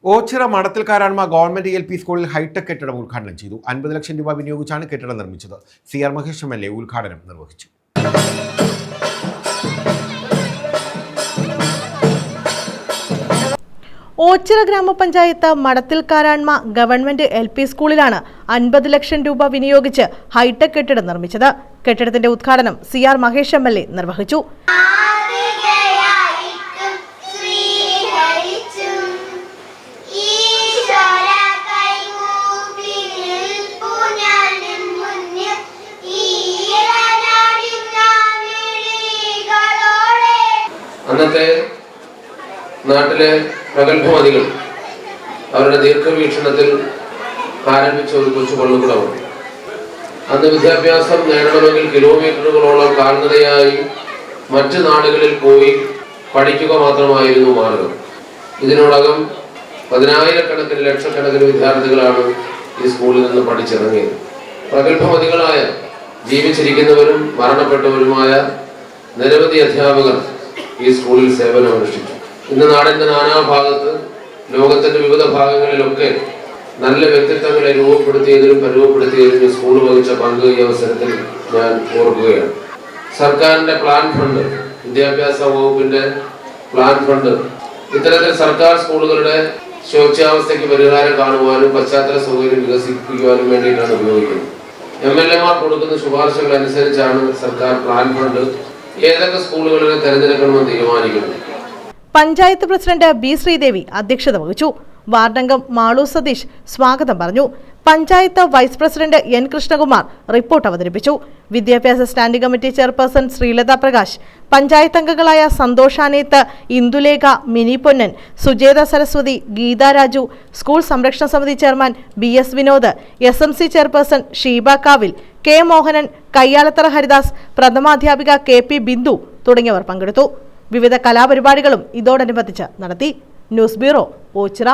Ochira മടത്തിൽക്കാരാൺമ government LP സ്കൂളിൽ hi tech കെട്ടിടം ഉദ്ഘാടനം ചെയ്തു. 50 ലക്ഷം രൂപ വിനിയോഗിച്ചാണ് കെട്ടിടം നിർമ്മിച്ചത്. CR മഹേഷ് MLA ഉദ്ഘാടനം നിർവഹിച്ചു. ഓച്ചിറ ഗ്രാമപഞ്ചായത്ത് മടത്തിൽക്കാരാൺമ ഗവൺമെന്റ് LP സ്കൂളിലാണ് 50 ലക്ഷം രൂപ വിനിയോഗിച്ച് ഹൈടെക് കെട്ടിടം നിർമ്മിച്ചത്. കെട്ടിടത്തിന്റെ ഉദ്ഘാടനം CR മഹേഷ് MLA നിർവഹിച്ചു. അന്നത്തെ നാട്ടിലെ പ്രഗത്ഭമതികൾ അവരുടെ ദീർഘവീക്ഷണത്തിൽ ആരംഭിച്ച ഒരു കൊച്ചു പള്ളിക്കൂടമാണ്. അന്ന് വിദ്യാഭ്യാസം നേടണമെങ്കിൽ കിലോമീറ്ററുകളോളം കാൽനടയായി മറ്റ് നാടുകളിൽ പോയി പഠിക്കുക മാത്രമായിരുന്നു മാർഗം. ഇതിനോടകം 10,000-കണക്കിന് ലക്ഷക്കണക്കിന് വിദ്യാർത്ഥികളാണ് ഈ സ്കൂളിൽ നിന്ന് പഠിച്ചിറങ്ങിയത്. പ്രഗത്ഭമതികളായ ജീവിച്ചിരിക്കുന്നവരും മരണപ്പെട്ടവരുമായ നിരവധി അധ്യാപകർ ഈ സ്കൂളിൽ സേവനമനുഷ്ഠിച്ചു. ഇന്ന് നാടിന്റെ നാനാഭാഗത്ത് ലോകത്തിന്റെ വിവിധ ഭാഗങ്ങളിലൊക്കെ നല്ല വ്യക്തിത്വങ്ങളെ രൂപപ്പെടുത്തിയതിലും പരുവപ്പെടുത്തിയതിലും ഈ സ്കൂൾ വഹിച്ച പങ്ക് ഈ അവസരത്തിൽ ഞാൻ ഓർക്കുകയാണ്. സർക്കാരിന്റെ പ്ലാൻ ഫണ്ട്, വിദ്യാഭ്യാസ വകുപ്പിന്റെ പ്ലാൻ ഫണ്ട് ഇത്തരത്തിൽ സർക്കാർ സ്കൂളുകളുടെ ശോച്യാവസ്ഥയ്ക്ക് പരിഹാരം കാണുവാനും പശ്ചാത്തല സൗകര്യം വികസിപ്പിക്കുവാനും വേണ്ടിയിട്ടാണ് ഉപയോഗിക്കുന്നത്. MLA-മാർ കൊടുക്കുന്ന ശുപാർശകൾ അനുസരിച്ചാണ് സർക്കാർ പ്ലാൻ ഫണ്ട് ഏതൊക്കെ സ്കൂളുകളിൽ തെരഞ്ഞെടുക്കണമെന്ന് തീരുമാനിക്കുന്നത്. Panchayat president B. ശ്രീദേവി അധ്യക്ഷത വഹിച്ചു. വാർഡംഗം മാളു സതീഷ് സ്വാഗതം പറഞ്ഞു. Panchayat vice president N. Krishnakumar report അവതരിപ്പിച്ചു. വിദ്യാഭ്യാസ standing committee chairperson Sreelatha Prakash, panchayat അംഗങ്ങളായ സന്തോഷ് ആനേത്ത്, ഇന്ദുലേഖ, മിനി പൊന്നൻ, സുജേത സരസ്വതി, ഗീത രാജു, സ്കൂൾ സംരക്ഷണ സമിതി chairman BS Vinod, SMC chairperson Sheeba Kavil, K. Mohanan, കയ്യാലത്തറ Haridas, പ്രഥമാധ്യാപിക KP Bindu തുടങ്ങിയവർ പങ്കെടുത്തു. വിവിധ കലാപരിപാടികളും ഇതോടനുബന്ധിച്ച് നടത്തി. News bureau, Ochira.